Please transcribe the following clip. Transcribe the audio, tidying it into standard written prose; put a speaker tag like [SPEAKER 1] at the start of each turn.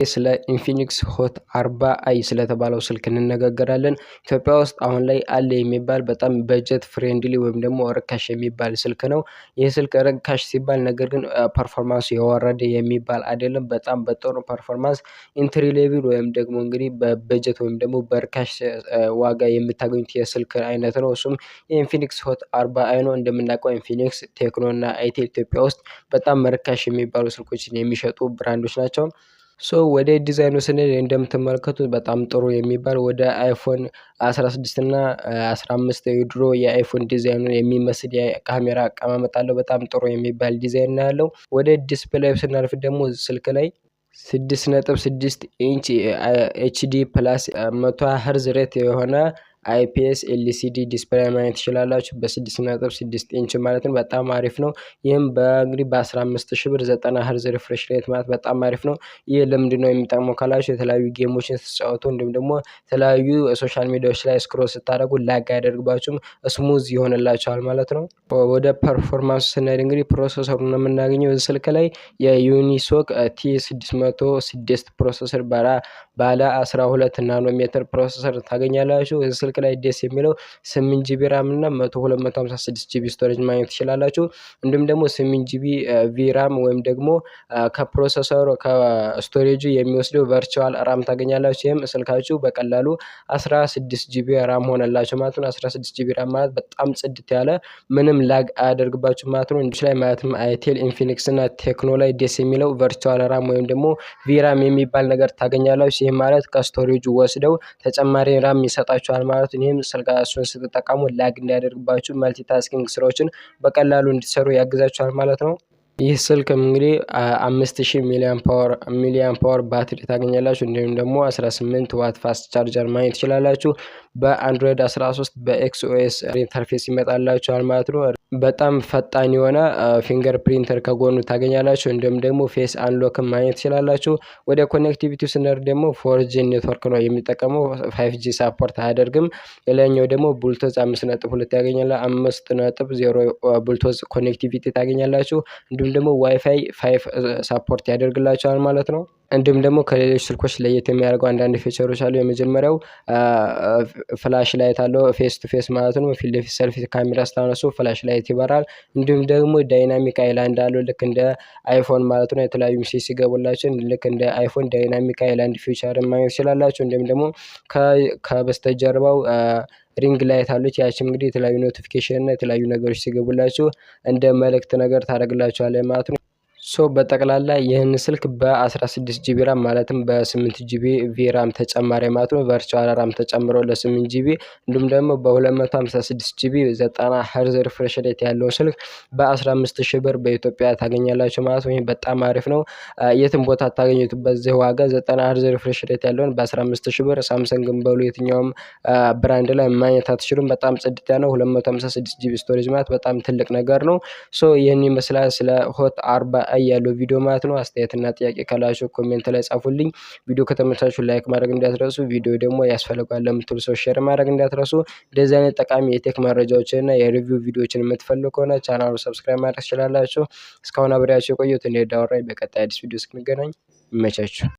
[SPEAKER 1] ስለ ኢንፊኒክስ ሆት 40i ስለተባለው ስልክ እንነጋገራለን። ኢትዮጵያ ውስጥ አሁን ላይ አለ የሚባል በጣም በጀት ፍሬንድሊ ወይም ደግሞ ርካሽ የሚባል ስልክ ነው። ይህ ስልክ ርካሽ ሲባል ነገር ግን ፐርፎርማንሱ የወረደ የሚባል አይደለም። በጣም በጥሩ ፐርፎርማንስ ኢንትሪ ሌቭል ወይም ደግሞ እንግዲህ በበጀት ወይም ደግሞ በርካሽ ዋጋ የምታገኙት የስልክ አይነት ነው። እሱም የኢንፊኒክስ ሆት 40i ነው። እንደምናውቀው ኢንፊኒክስ፣ ቴክኖ እና አይቴል ኢትዮጵያ ውስጥ በጣም ርካሽ የሚባሉ ስልኮችን የሚሸጡ ብራንዶች ናቸው። ወደ ዲዛይኑ ስንሄድ እንደምትመለከቱት በጣም ጥሩ የሚባል ወደ አይፎን 16 እና 15 የድሮ የአይፎን ዲዛይኑን የሚመስል የካሜራ አቀማመጥ አለው። በጣም ጥሩ የሚባል ዲዛይን ነው ያለው። ወደ ዲስፕሌይ ስናልፍ ደግሞ ስልክ ላይ 6.6 ኢንች ኤችዲ ፕላስ 120 ሄርዝ ሬት የሆነ አይፒኤስ ኤልሲዲ ዲስፕሌይ ማየት ትችላላችሁ። በ6.6 ኢንች ማለት ነው። በጣም አሪፍ ነው። ይህም በእንግዲህ በ15,000 ብር 90 ሄርዝ ሪፍሬሽ ሬት ማለት በጣም አሪፍ ነው። ይህ ለምንድን ነው የሚጠቅመው ካላችሁ የተለያዩ ጌሞችን ስትጫወቱ እንዲሁም ደግሞ የተለያዩ ሶሻል ሚዲያዎች ላይ ስክሮል ስታደርጉ ላግ አያደርግባችሁም፣ ስሙዝ ይሆንላችኋል ማለት ነው። ወደ ፐርፎርማንስ ስንሄድ እንግዲህ ፕሮሰሰሩን የምናገኘው ስልክ ላይ የዩኒሶክ T606 ፕሮሰሰር ባለ 12 ናኖሜትር ፕሮሰሰር ታገኛላችሁ። ስልክ ላይ ደስ የሚለው 8 ጂቢ ራም እና 256 ጂቢ ስቶሬጅ ማግኘት ትችላላችሁ። እንዲሁም ደግሞ 8 ጂቢ ቪራም ወይም ደግሞ ከፕሮሰሰሩ ከስቶሬጁ የሚወስደው ቨርቹዋል ራም ታገኛላችሁ። ይህም ስልካችሁ በቀላሉ 16 ጂቢ ራም ሆነላችሁ ማለት ነው። 16 ጂቢ ራም ማለት በጣም ጽድት ያለ ምንም ላግ አያደርግባችሁ ማለት ነው። እንዲህ ላይ ማለትም አይቴል፣ ኢንፊኒክስ እና ቴክኖ ላይ ደስ የሚለው ቨርቹዋል ራም ወይም ደግሞ ቪራም የሚባል ነገር ታገኛላችሁ። ይህ ማለት ከስቶሬጁ ወስደው ተጨማሪ ራም ይሰጣችኋል ማለት ነው። ይህም ስልካችሁን ስትጠቀሙ ላግ እንዳያደርግባችሁ መልቲታስኪንግ ስራዎችን በቀላሉ እንዲሰሩ ያግዛችኋል ማለት ነው። ይህ ስልክም እንግዲህ 5000 ሚሊአምፕ ፓወር ባትሪ ታገኛላችሁ። እንዲሁም ደግሞ 18 ዋት ፋስት ቻርጀር ማግኘት ትችላላችሁ። በአንድሮይድ 13 በኤክስኦኤስ ኢንተርፌስ ይመጣላችኋል ማለት ነው። በጣም ፈጣን የሆነ ፊንገር ፕሪንተር ከጎኑ ታገኛላችሁ። እንዲሁም ደግሞ ፌስ አንሎክም ማግኘት ትችላላችሁ። ወደ ኮኔክቲቪቲ ስንሄድ ደግሞ 4G ኔትወርክ ነው የሚጠቀመው፣ 5G ሳፖርት አያደርግም። ሌላኛው ደግሞ ብሉቱዝ 5.2 ያገኛል። 5.0 ብሉቱዝ ኮኔክቲቪቲ ታገኛላችሁ። እንዲሁም ደግሞ ዋይፋይ 5 ሳፖርት ያደርግላችኋል ማለት ነው። እንዲሁም ደግሞ ከሌሎች ስልኮች ለየት የሚያደርገው አንዳንድ ፊቸሮች አሉ። የመጀመሪያው ፍላሽ ላይት አለው፣ ፌስ ቱ ፌስ ማለት ነው። ፊት ለፊት ሰልፊ ካሜራ ስታነሱ ፍላሽ ላይት ይበራል። እንዲሁም ደግሞ ዳይናሚክ አይላንድ አለው፣ ልክ እንደ አይፎን ማለት ነው። የተለያዩ ሚሴጅ ሲገቡላችሁ ልክ እንደ አይፎን ዳይናሚክ አይላንድ ፊቸርን ማግኘት ትችላላችሁ። እንዲሁም ደግሞ ከበስተጀርባው ሪንግ ላይት አለች። ያቺም እንግዲህ የተለያዩ ኖቲፊኬሽን እና የተለያዩ ነገሮች ሲገቡላችሁ እንደ መልእክት ነገር ታደርግላችኋለች ማለት ነው። በጠቅላላ ይህን ስልክ በ16 ጂቢ ራም ማለትም በ8 ጂቢ ቪራም ተጨማሪ ማለት ነው ቨርቹዋል ራም ተጨምሮ ለ8 ጂቢ እንዲሁም ደግሞ በ256 ጂቢ 90 ሄርዝ ሪፍሬሽ ሬት ያለው ስልክ በ15000 ብር በኢትዮጵያ ታገኛላችሁ ማለት ነው። ይህ በጣም አሪፍ ነው። የትም ቦታ ታገኙት በዚህ ዋጋ 90 ሄርዝ ሪፍሬሽ ሬት ያለውን በ15000 ብር ሳምሰንግን በሉ የትኛውም ብራንድ ላይ ማግኘት አትችሉም። በጣም ጽድት ያለው 256 ጂቢ ስቶሬጅ ማለት በጣም ትልቅ ነገር ነው። ይህን ይመስላል ስለ ሆት 40 ያለው ቪዲዮ ማለት ነው። አስተያየትና ጥያቄ ካላችሁ ኮሜንት ላይ ጻፉልኝ። ቪዲዮ ከተመቻችሁ ላይክ ማድረግ እንዳትረሱ። ቪዲዮ ደግሞ ያስፈልጋል ለምትሉ ሰው ሼር ማድረግ እንዳትረሱ። እንደዚህ አይነት ጠቃሚ የቴክ መረጃዎችን እና የሪቪው ቪዲዮዎችን የምትፈልጉ ከሆነ ቻናሉ ሰብስክራይብ ማድረግ ትችላላችሁ። እስካሁን አብሬያችሁ የቆየሁት እኔ ዳውራይ። በቀጣይ አዲስ ቪዲዮ እስክንገናኝ ይመቻችሁ።